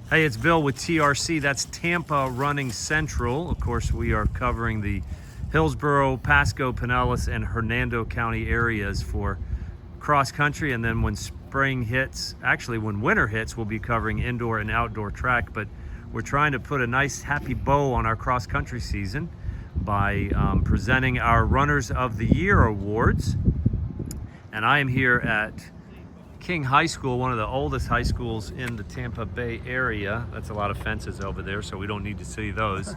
Hey, it's Bill with TRC. That's Tampa Running Central. Of course, we are covering the Hillsborough, Pasco, Pinellas, and Hernando County areas for cross country. And then when spring hits, actually when winter hits, we'll be covering indoor and outdoor track. But we're trying to put a nice happy bow on our cross country season by presenting our Runners of the Year awards. And I am here at King High School, one of the oldest high schools in the Tampa Bay area. That's a lot of fences over there, so we don't need to see those.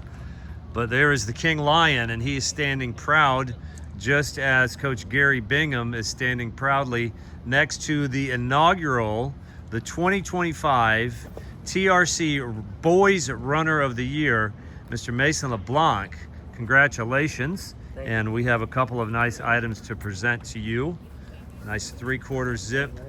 But there is the King Lion, and he is standing proud, just as Coach Gary Bingham is standing proudly next to the inaugural, the 2025 TRC Boys Runner of the Year, Mr. Mason LeBlanc. Congratulations. And we have a couple of nice items to present to you. Nice 3/4 zip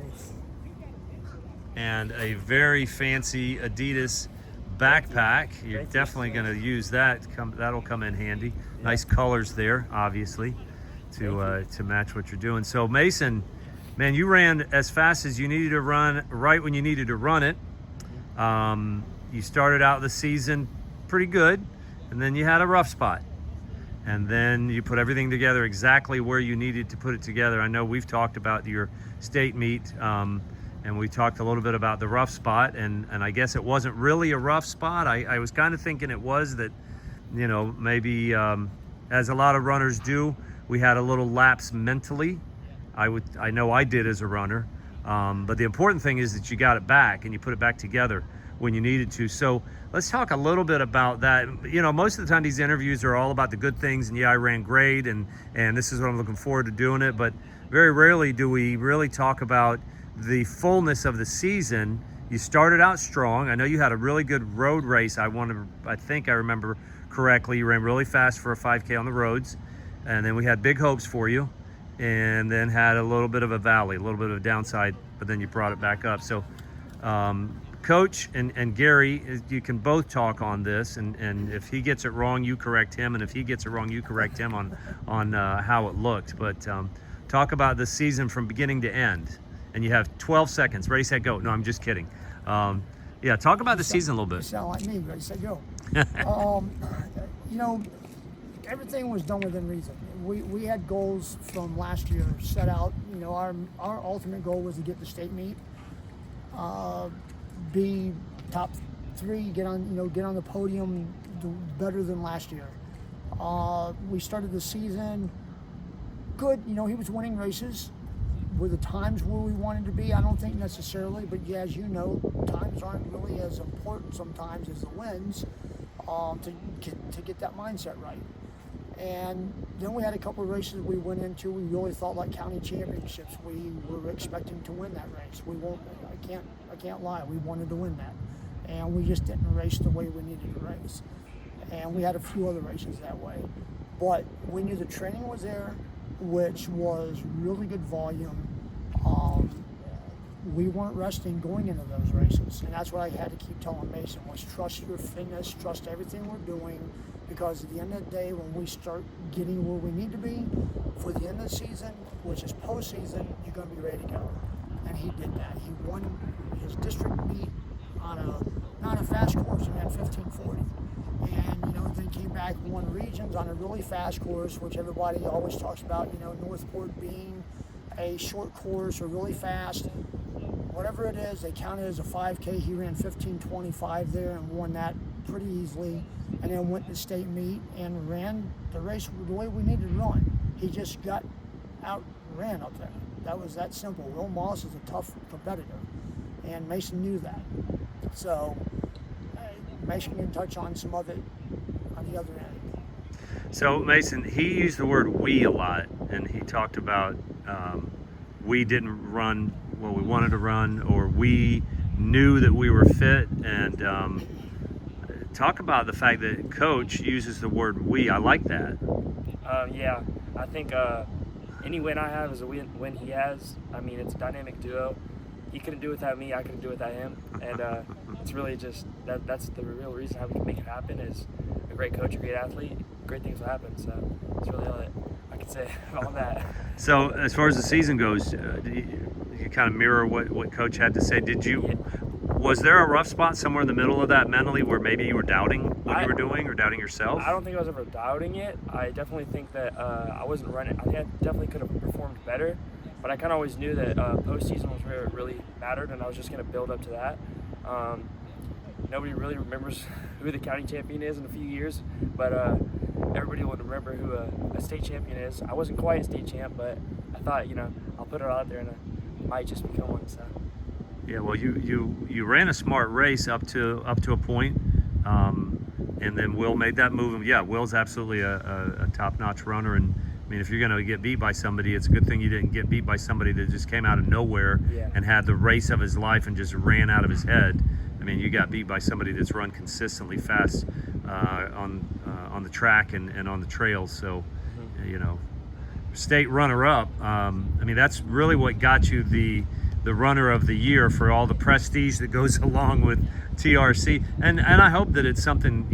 and a very fancy Adidas backpack. You're definitely going to use that. That'll come in handy. Nice colors there, obviously, to match what you're doing. So Mason, man, you ran as fast as you needed to run, right when you needed to run it. You started out the season pretty good, and then you had a rough spot. And then you put everything together exactly where you needed to put it together. I know we've talked about your state meet, and we talked a little bit about the rough spot, and I guess it wasn't really a rough spot. I was kind of thinking it was, that, you know, maybe as a lot of runners do, we had a little lapse mentally. I know I did as a runner, but the important thing is that you got it back and you put it back together when you needed to. So let's talk a little bit about that. You know, most of the time these interviews are all about the good things, and yeah, I ran great, and this is what I'm looking forward to doing it, but very rarely do we really talk about the fullness of the season. You started out strong. I know you had a really good road race. I think I remember correctly. You ran really fast for a 5K on the roads, and then we had big hopes for you, and then had a little bit of a valley, a little bit of a downside, but then you brought it back up. So Coach and Gary, you can both talk on this, and if he gets it wrong, you correct him, and if he gets it wrong, you correct him on how it looked. But talk about the season from beginning to end. And you have 12 seconds. Ready, set, go. No, I'm just kidding. Yeah, talk about the season a little bit. You sound like me. Ready, set, go. You know, everything was done within reason. We had goals from last year set out. You know, our ultimate goal was to get the state meet, be top 3, get on the podium, do better than last year. We started the season good. You know, he was winning races. Were the times where we wanted to be? I don't think necessarily, but yeah, as you know, times aren't really as important sometimes as the wins, to get that mindset right. And then we had a couple of races we went into. We really felt like county championships. We were expecting to win that race. I can't lie. We wanted to win that, and we just didn't race the way we needed to race. And we had a few other races that way, but we knew the training was there, which was really good volume. We weren't resting going into those races, and that's what I had to keep telling Mason, was trust your fitness, trust everything we're doing, because at the end of the day, when we start getting where we need to be for the end of the season, which is postseason, you're going to be ready to go. And he did that. He won his district meet on not a fast course. He had 15:40. And, you know, then came back and won regions on a really fast course, which everybody always talks about, you know, Northport being a short course or really fast. Whatever it is, they count it as a 5K. He ran 15:25 there and won that pretty easily. And then went to state meet and ran the race the way we needed to run. He just got outran up there. That was that simple. Will Moss is a tough competitor, and Mason knew that. So Mason can touch on some of it on the other end. So Mason, he used the word "we" a lot, and he talked about we didn't run what we wanted to run, or we knew that we were fit. And talk about the fact that Coach uses the word "we." I like that. Yeah, I think any win I have is a win he has. I mean, it's a dynamic duo. He couldn't do it without me, I couldn't do it without him. And it's really just, that's the real reason how we can make it happen, is a great coach, a great athlete, great things will happen. So it's really all that I can say on that. So as far as the season goes, you kind of mirror what Coach had to say. Did you, Was there a rough spot somewhere in the middle of that mentally where maybe you were doubting what you were doing or doubting yourself? I don't think I was ever doubting it. I definitely think that I wasn't running. I think I definitely could have performed better, but I kind of always knew that postseason was where it really mattered, and I was just going to build up to that. Nobody really remembers who the county champion is in a few years, but everybody would remember who a state champion is. I wasn't quite a state champ, but I thought, I'll put it out there and I might just become one. So. Yeah, well, you ran a smart race up to a point, and then Will made that move. And yeah, Will's absolutely a top-notch runner, and I mean, if you're going to get beat by somebody, it's a good thing you didn't get beat by somebody that just came out of nowhere and had the race of his life and just ran out of his head. I mean, you got beat by somebody that's run consistently fast on the track and on the trails. So, state runner-up. I mean, that's really what got you the runner of the year for all the prestige that goes along with TRC. And I hope that it's something,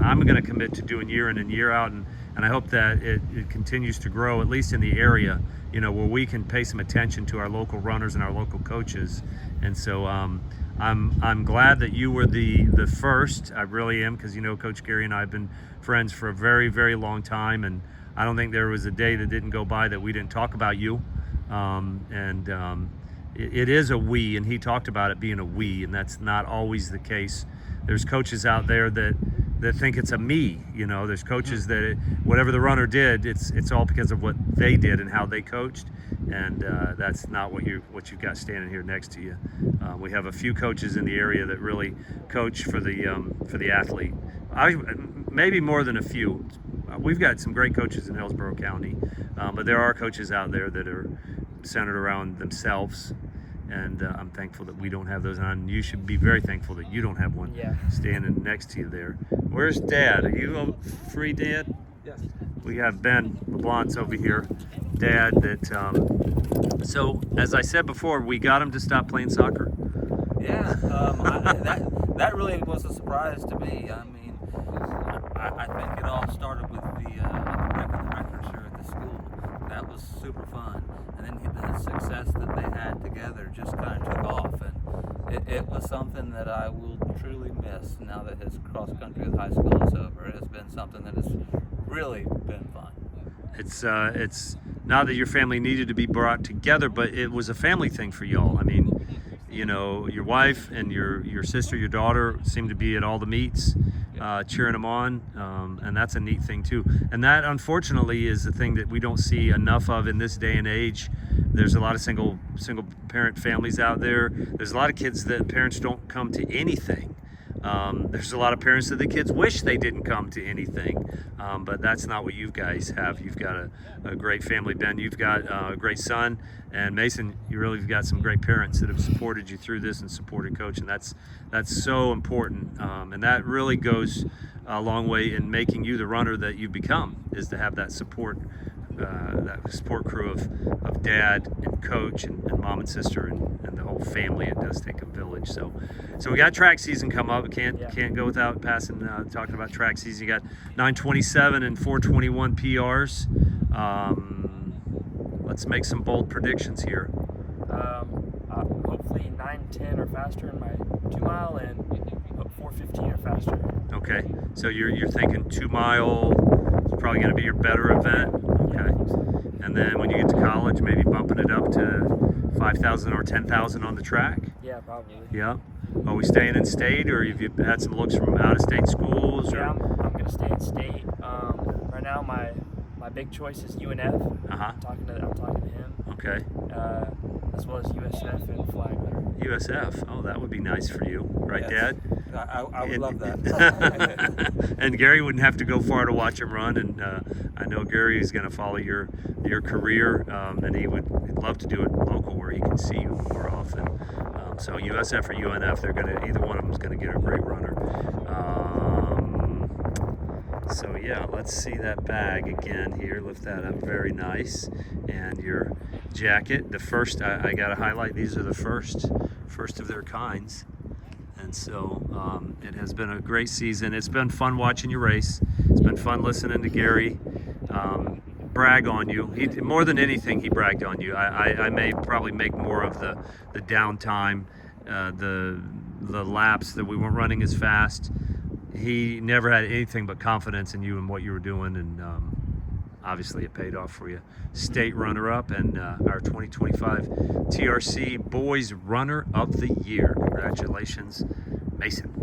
I'm going to commit to doing year in and year out. And I hope that it continues to grow, at least in the area, where we can pay some attention to our local runners and our local coaches. And so I'm glad that you were the first. I really am, because Coach Gary and I have been friends for a very, very long time, and I don't think there was a day that didn't go by that we didn't talk about you. It is a we, and he talked about it being a we, and that's not always the case. There's coaches out there that think it's a me. There's coaches that whatever the runner did, it's all because of what they did and how they coached, and that's not what you've got standing here next to you. We have a few coaches in the area that really coach for the athlete. Maybe more than a few. We've got some great coaches in Hillsborough County, but there are coaches out there that are centered around themselves, and I'm thankful that we don't have those on. You should be very thankful that you don't have one standing next to you there. Where's Dad? Are you free, Dad? Yes. We have Ben LeBlanc's over here, Dad. So as I said before, we got him to stop playing soccer. Yeah, that really was a surprise to me. I mean, I think it all started with the breaking the records here at the school. That was super fun, and then the success that they had together just kind of took off, and it was something that I will truly miss now that his cross country with high school is over. It has been something that has really been fun. It's not that your family needed to be brought together, but it was a family thing for y'all. I mean, your wife and your sister, your daughter seem to be at all the meets, cheering them on, and that's a neat thing too. And that, unfortunately, is the thing that we don't see enough of in this day and age. There's a lot of single parent families out there. There's a lot of kids that parents don't come to anything. There's a lot of parents that the kids wish they didn't come to anything, but that's not what you guys have. You've got a great family, Ben. You've got a great son, and Mason, you really have got some great parents that have supported you through this and supported Coach, and that's so important. And that really goes a long way in making you the runner that you've become, is to have that support crew of Dad and Coach and Mom and sister and the whole family. It does take a village. So we got track season come up. Can't go without talking about track season. You got 9:27 and 4:21 PRs. Let's make some bold predictions here. Hopefully 9:10 or faster in my 2-mile, and 4:15 or faster. Okay, so you're thinking 2-mile is probably going to be your better event. Okay, and then when you get to college, maybe bumping it up to 5,000 or 10,000 on the track. Yeah, probably. Yeah. Are we staying in state, or have you had some looks from out-of-state schools? Yeah, I'm going to stay in state. Right now, my big choice is UNF. I'm talking to him. Okay. As well as USF and Flagler. USF. Oh, that would be nice for you, right, Yes. Dad? I would love that. And Gary wouldn't have to go far to watch him run. And I know Gary is going to follow your career, and he'd love to do it local where he can see you more often. So USF or UNF, either one of them is going to get a great runner. So yeah, let's see that bag again here. Lift that up, very nice. And your jacket, the first, I got to highlight, these are the first of their kinds. And so it has been a great season. It's been fun watching you race. It's been fun listening to Gary brag on you. More than anything, he bragged on you. I may probably make more of the downtime, the laps, that we weren't running as fast. He never had anything but confidence in you and what you were doing, and obviously it paid off for you. State runner-up and our 2025 TRC Boys Runner of the Year. Congratulations, Mason.